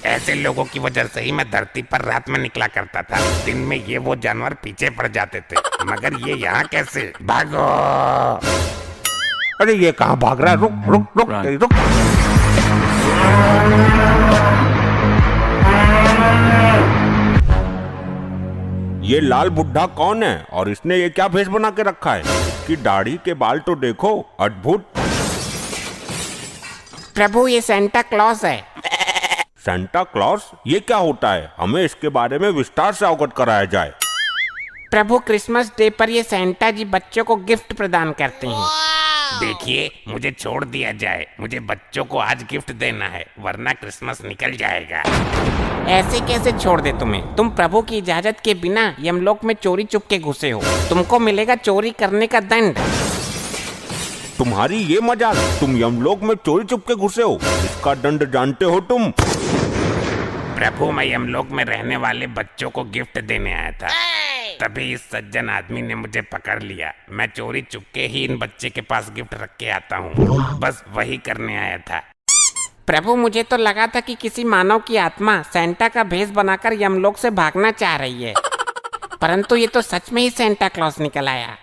ऐसे लोगों की वजह से ही मैं धरती पर रात में निकला करता था। दिन में ये वो जानवर पीछे पड़ जाते थे, मगर ये यहाँ कैसे? भागो! अरे ये कहाँ भाग रहा है? रुक रुक रुक रुक। ये लाल बुड्ढा कौन है और इसने ये क्या भेष बना के रखा है? इसकी दाढ़ी के बाल तो देखो, अद्भुत। प्रभु ये सेंटा क्लॉज है। Santa Claus? ये क्या होता है? हमें इसके बारे में विस्तार से अवगत कराया जाए। प्रभु क्रिसमस डे पर ये सेंटा जी बच्चों को गिफ्ट प्रदान करते हैं। देखिए, मुझे छोड़ दिया जाए, मुझे बच्चों को आज गिफ्ट देना है, वरना क्रिसमस निकल जाएगा। ऐसे कैसे छोड़ दे तुम्हें? तुम प्रभु की इजाजत के बिना यमलोक में चोरी चुप के घुसे हो, तुमको मिलेगा चोरी करने का दंड। तुम्हारी ये मजाल? तुम यमलोक में चोरी चुप के घुसे हो, इसका दंड जानते हो तुम? प्रभु, मैं यमलोक में रहने वाले बच्चों को गिफ्ट देने आया था, तभी इस सज्जन आदमी ने मुझे पकड़ लिया। मैं चोरी चुपके ही इन बच्चे के पास गिफ्ट रख के आता हूँ, बस वही करने आया था। प्रभु, मुझे तो लगा था कि किसी मानव की आत्मा सेंटा का भेष बनाकर यमलोक से भागना चाह रही है, परंतु ये तो सच में ही सेंटा क्लॉज निकल आया।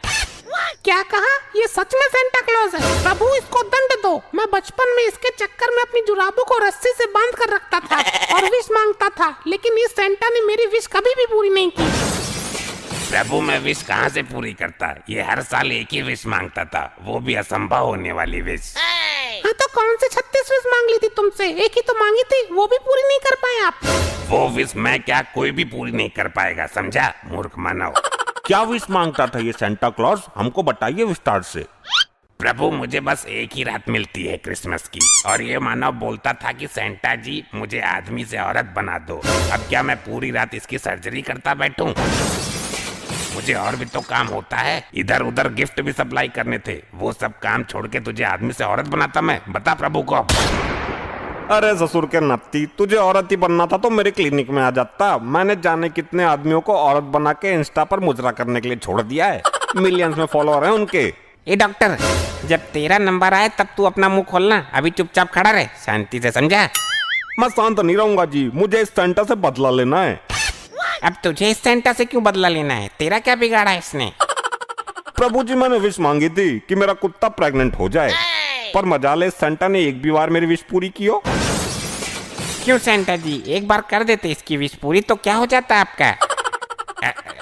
क्या कहा? ये सच में सेंटा क्लॉज है? प्रभु इसको दंड दो। मैं बचपन में इसके चक्कर में अपनी जुराबों को रस्सी से बांध कर रखता था और विश मांगता था, लेकिन इस सेंटा ने मेरी विश कभी भी पूरी नहीं की। प्रभु, मैं विश कहाँ से पूरी करता? ये हर साल एक ही विश मांगता था, वो भी असंभव होने वाली विश। हाँ तो कौन से 36 विश मांग ली थी तुमसे? एक ही तो मांगी थी, वो भी पूरी नहीं कर पाए आप। वो विश मैं क्या, कोई भी पूरी नहीं कर पाएगा, समझा मूर्ख मानव। क्या विश मांगता था ये सेंटा क्लॉज? हमको बताइए विस्तार से। प्रभु, मुझे बस एक ही रात मिलती है क्रिसमस की, और ये मानव बोलता था कि सेंटा जी मुझे आदमी से औरत बना दो। अब क्या मैं पूरी रात इसकी सर्जरी करता बैठूं? मुझे और भी तो काम होता है, इधर उधर गिफ्ट भी सप्लाई करने थे, वो सब काम छोड़ के तुझे आदमी से औरत बनाता मैं? बता प्रभु को। अरे ससुर के नत्ती, तुझे औरत ही बनना था तो मेरे क्लिनिक में आ जाता। मैंने जाने कितने आदमियों को औरत बना के इंस्टा पर मुजरा करने के लिए छोड़ दिया है। मिलियंस में फॉलोअर हैं उनके। ए डॉक्टर, जब तेरा नंबर आए तब तू अपना मुंह खोलना, अभी चुपचाप खड़ा रहे, शांति से, समझा? मैं शांत नहीं रहूंगा जी, मुझे इस सेंटा से बदला लेना है। अब तुझे इस सेंटा से क्यों बदला लेना है? तेरा क्या बिगाड़ा है इसने? प्रभु जी, मैंने विश मांगी थी कि मेरा कुत्ता प्रेग्नेंट हो जाए, पर मजाले इस सेंटा ने एक भी बार मेरी विश पूरी की हो। क्यों सेंटा जी, एक बार कर देते इसकी विश पूरी तो क्या हो जाता है आपका?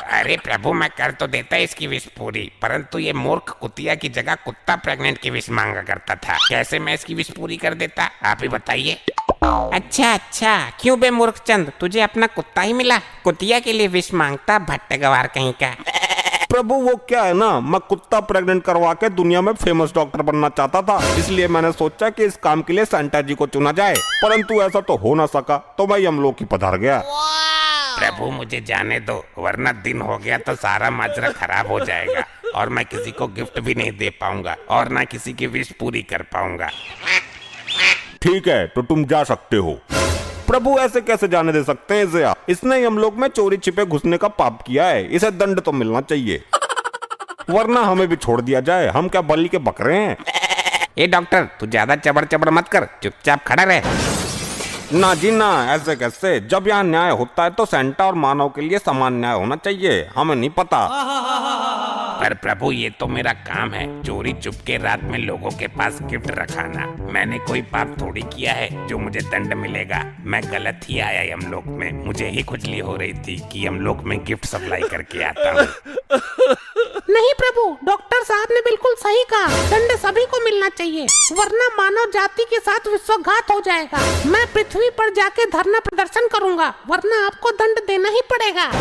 अरे प्रभु, मैं कर तो देता इसकी विश पूरी, परंतु ये मूर्ख कुतिया की जगह कुत्ता प्रेग्नेंट की विश मांगा करता था। कैसे मैं इसकी विश पूरी कर देता, आप ही बताइए। अच्छा, क्यों बे मूर्ख चंद, तुझे अपना कुत्ता ही मिला, कुतिया के लिए विश मांगता, भट्ट गवार कहीं का। प्रभु, वो क्या है ना, मैं कुत्ता प्रेग्नेंट करवा के दुनिया में फेमस डॉक्टर बनना चाहता था, इसलिए मैंने सोचा कि इस काम के लिए सेंटा जी को चुना जाए, परंतु ऐसा तो हो ना सका, तो मैं यमलोक ही पधार गया। प्रभु, मुझे जाने दो, वरना दिन हो गया तो सारा माजरा खराब हो जाएगा और मैं किसी को गिफ्ट भी नहीं दे पाऊंगा और ना किसी की विश पूरी कर पाऊंगा। ठीक है, तो तुम जा सकते हो। प्रभु, ऐसे कैसे जाने दे सकते हैं इसे? इसने यमलोक में चोरी छिपे घुसने का पाप किया है, इसे दंड तो मिलना चाहिए, वरना हमें भी छोड़ दिया जाए। हम क्या बलि के बकरे हैं? ए डॉक्टर, तू ज्यादा चबड़ चबड़ मत कर, चुपचाप खड़ा रहे। ना जी ना, ऐसे कैसे? जब यहाँ न्याय होता है तो सेंटा और मानव के लिए समान न्याय होना चाहिए, हमें नहीं पता। पर प्रभु, ये तो मेरा काम है, चोरी चुपके रात में लोगों के पास गिफ्ट रखाना। मैंने कोई पाप थोड़ी किया है जो मुझे दंड मिलेगा। मैं गलत ही आया यमलोक में, मुझे ही खुजली हो रही थी कि यमलोक में गिफ्ट सप्लाई करके आता हूँ। नहीं प्रभु, डॉक्टर साहब ने बिल्कुल सही कहा, दंड सभी को मिलना चाहिए, वरना मानव जाति के साथ विश्वघात हो जाएगा। मैं पृथ्वी पर जाके धरना प्रदर्शन करूंगा, वरना आपको दंड देना ही पड़ेगा।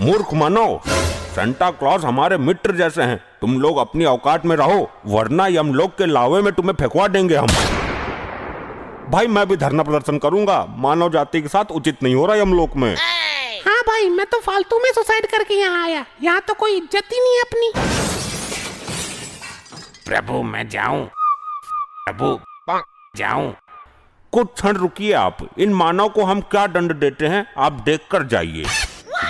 मूर्ख मानव, सेंटा क्लॉज हमारे मित्र जैसे हैं, तुम लोग अपनी औकात में रहो, वरना यमलोक के लावे में तुम्हें फेंकवा देंगे हम। भाई, मैं भी धरना प्रदर्शन करूंगा, मानव जाति के साथ उचित नहीं हो रहा यमलोक में। हाँ भाई, मैं तो फालतू में सुसाइड करके यहाँ आया, यहाँ तो कोई इज्जत ही नहीं है अपनी। प्रभु, मैं जाऊं? प्रभु, जाऊं? कुछ क्षण रुकिए आप, इन मानव को हम क्या दंड देते हैं आप देख कर जाइए।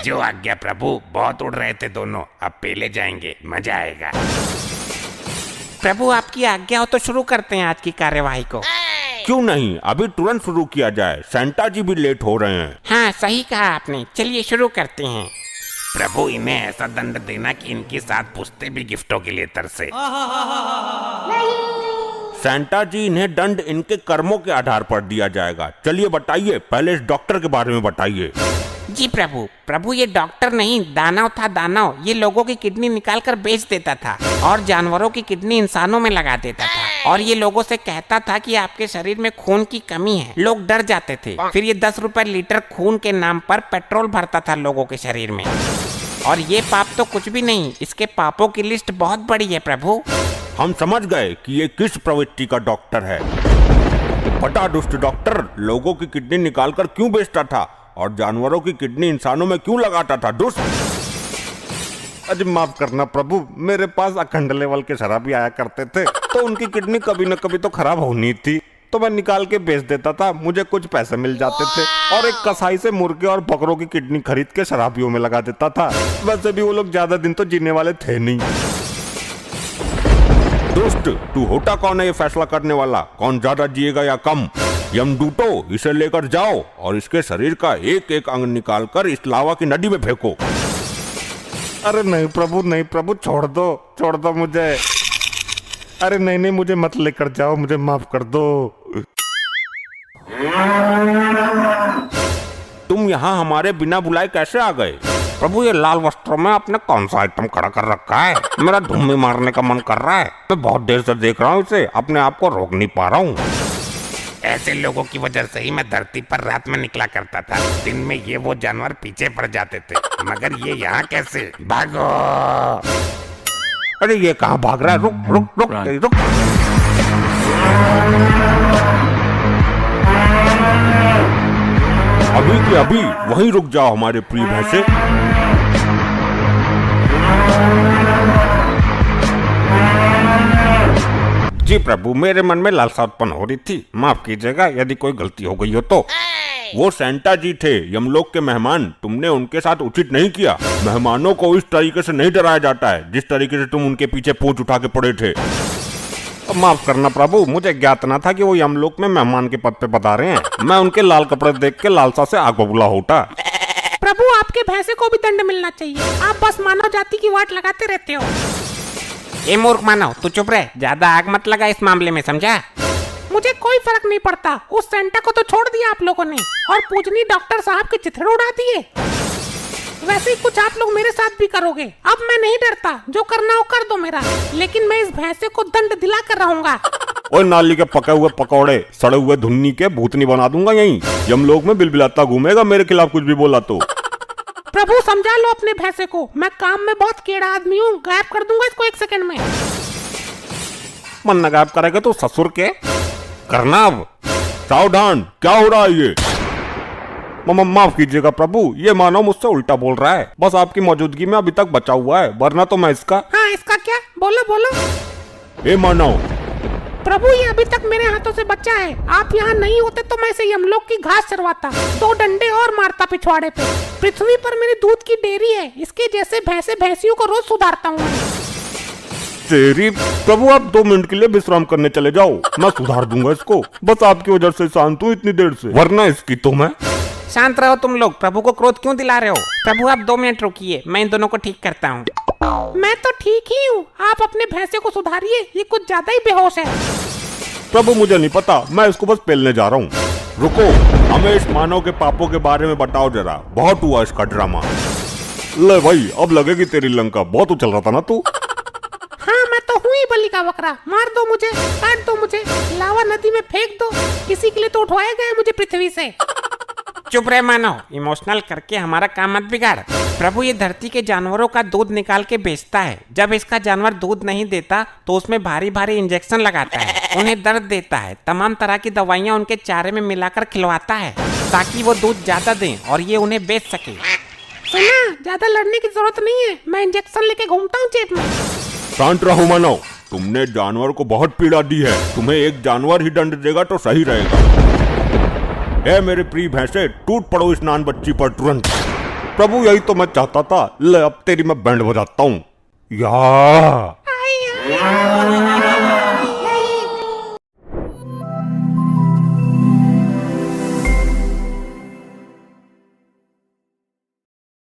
जो आज्ञा प्रभु, बहुत उड़ रहे थे दोनों, अब पेले जाएंगे, मजा आएगा। प्रभु, आपकी आज्ञा हो तो शुरू करते हैं आज की कार्यवाही को। क्यों नहीं, अभी तुरंत शुरू किया जाए, सेंटा जी भी लेट हो रहे हैं। हाँ सही कहा आपने, चलिए शुरू करते हैं। प्रभु इन्हें ऐसा दंड देना कि इनके साथ पुश्ते भी गिफ्टों के लिए तरसे। सेंटा जी, इन्हें दंड इनके कर्मों के आधार पर दिया जाएगा। चलिए बताइए, पहले इस डॉक्टर के बारे में बताइए। जी प्रभु ये डॉक्टर नहीं, दानव था दानव। ये लोगों की किडनी निकाल कर बेच देता था और जानवरों की किडनी इंसानों में लगा देता था, और ये लोगों से कहता था कि आपके शरीर में खून की कमी है। लोग डर जाते थे। फिर ये 10 रुपए लीटर खून के नाम पर पेट्रोल भरता था लोगों के शरीर में। और ये पाप तो कुछ भी नहीं, इसके पापों की लिस्ट बहुत बड़ी है प्रभु। हम समझ गए कि ये किस प्रवृत्ति का डॉक्टर है। बड़ा दुष्ट डॉक्टर लोगों की किडनी निकालकर क्यों बेचता था और जानवरों की किडनी इंसानों में क्यों लगाता था? दुष्ट। अरे माफ करना प्रभु, मेरे पास अखंड लेवल के शराबी आया करते थे, तो उनकी किडनी कभी न कभी तो खराब होनी थी, तो मैं निकाल के बेच देता था, मुझे कुछ पैसे मिल जाते थे, और एक कसाई से मुर्गे और बकरों की किडनी खरीद के शराबियों में लगा देता था। वैसे भी वो लोग ज्यादा दिन तो जीने वाले थे नहीं। दोस्त, तू होता कौन है ये फैसला करने वाला, कौन ज्यादा जिएगा या कम? यमदूतो, इसे लेकर जाओ और इसके शरीर का एक एक अंग निकालकर इस लावा की नदी में फेंको। अरे नहीं प्रभु, छोड़ दो मुझे। अरे नहीं, मुझे मत लेकर जाओ, मुझे माफ कर दो। तुम यहाँ हमारे बिना बुलाए कैसे आ गए? प्रभु ये लाल वस्त्रों में आपने कौन सा आइटम खड़ा कर रखा है? मेरा धुम्मी मारने का मन कर रहा है। मैं बहुत देर से देख रहा हूँ इसे, अपने आप को रोक नहीं पा रहा हूँ। ऐसे लोगों की वजह से ही मैं धरती पर रात में निकला करता था। दिन में ये वो जानवर पीछे पड़ जाते थे, मगर ये यहाँ कैसे? भागो! अरे ये कहाँ भाग रहा है? रुक। अभी की अभी वहीं रुक जाओ हमारे प्रिय भैंसे। जी प्रभु, मेरे मन में लालसा उत्पन्न हो रही थी, माफ कीजिएगा यदि कोई गलती हो गई हो तो। वो सेंटा जी थे, यमलोक के मेहमान, तुमने उनके साथ उचित नहीं किया। मेहमानों को इस तरीके से नहीं डराया जाता है जिस तरीके से तुम उनके पीछे पूंछ उठा के पड़े थे। माफ करना प्रभु, मुझे ज्ञात न था कि वो यमलोक में मेहमान के पद पे बता रहे हैं। मैं उनके लाल कपड़े देख के लालसा से आग बबूला होता। प्रभु आपके भैंसे को भी दंड मिलना चाहिए, आप बस मानव जाति की वाट लगाते रहते हो। ए मूर्ख मानव, तू चुप रहे, ज्यादा आग मत लगा इस मामले में, समझा? मुझे कोई फर्क नहीं पड़ता, उस सेंटा को तो छोड़ दिया आप लोगों ने और पूजनी डॉक्टर साहब के चिथड़े उड़ा दिए। वैसे ही कुछ आप लोग मेरे साथ भी करोगे। अब मैं नहीं डरता, जो करना हो कर दो मेरा, लेकिन मैं इस भैंसे को दंड दिला कर रहूंगा। ओए नाली के पके हुए पकौड़े, सड़े हुए धुन्नी के भूतनी बना दूंगा यहीं। यमलोक में बिलबिलाता घूमेगा मेरे खिलाफ कुछ भी बोला तो। प्रभु समझा लो अपने भैंसे को, मैं काम में बहुत केड़ा आदमी हूँ, गायब कर दूंगा इसको 1 सेकंड में। मन न गायब करेगा तो ससुर के करना। अब सावधान, क्या हो रहा है ये? माफ कीजिएगा प्रभु, ये मानव मुझसे उल्टा बोल रहा है, बस आपकी मौजूदगी में अभी तक बचा हुआ है, वरना तो मैं इसका। हाँ इसका क्या? बोलो। ए मानव। प्रभु ये अभी तक मेरे हाथों से बचा है, आप यहाँ नहीं होते तो मैं इसे यमलोक की घास चरवाता, 2 डंडे और मारता पिछवाड़े पे। पृथ्वी पर मेरी दूध की डेयरी है, इसके जैसे भैंसे भैंसियों को रोज सुधारता हूँ। तेरी प्रभु, आप 2 मिनट के लिए विश्राम करने चले जाओ, मैं सुधार दूंगा इसको। बस आपकी वजह से शांत हूँ इतनी देर से, वरना इसकी तो मैं। शांत रहो तुम लोग, प्रभु को क्रोध क्यों दिला रहे हो? प्रभु आप 2 मिनट रुकिए, मैं इन दोनों को ठीक करता हूँ। मैं तो ठीक ही हूँ, आप अपने भैंसे को सुधारिए, ये कुछ ज्यादा ही बेहोश है। प्रभु मुझे नहीं पता, मैं इसको बस पेलने जा रहा हूँ। रुको, हमें इस मानव के पापों के बारे में बताओ जरा, बहुत हुआ इसका ड्रामा। ले भाई, अब लगेगी तेरी लंका, बहुत उछल रहा था ना तू। हाँ मैं तो हूँ ही बलि का बकरा, मार दो मुझे, काट दो मुझे, लावा नदी में फेंक दो, किसी के लिए तो उठवाया गया मुझे पृथ्वी से। चुप रहे मानव, इमोशनल करके हमारा काम मत बिगाड़। प्रभु ये धरती के जानवरों का दूध निकाल के बेचता है। जब इसका जानवर दूध नहीं देता तो उसमें भारी भारी इंजेक्शन लगाता है, उन्हें दर्द देता है, तमाम तरह की दवाइयाँ उनके चारे में मिलाकर खिलवाता है ताकि वो दूध ज्यादा दें और ये उन्हें बेच सके। सुना, ज्यादा लड़ने की जरूरत नहीं है, मैं इंजेक्शन लेके घूमता हूँ जेब में। शांत रहो मानव, तुमने जानवर को बहुत पीड़ा दी है, तुम्हें एक जानवर ही दंड देगा तो सही रहेगा। ए मेरे प्रिय भैंसे, टूट पड़ो इस नान बच्ची पर तुरंत। प्रभु यही तो मैं चाहता था, ले अब तेरी मैं बैंड बजाता हूँ। या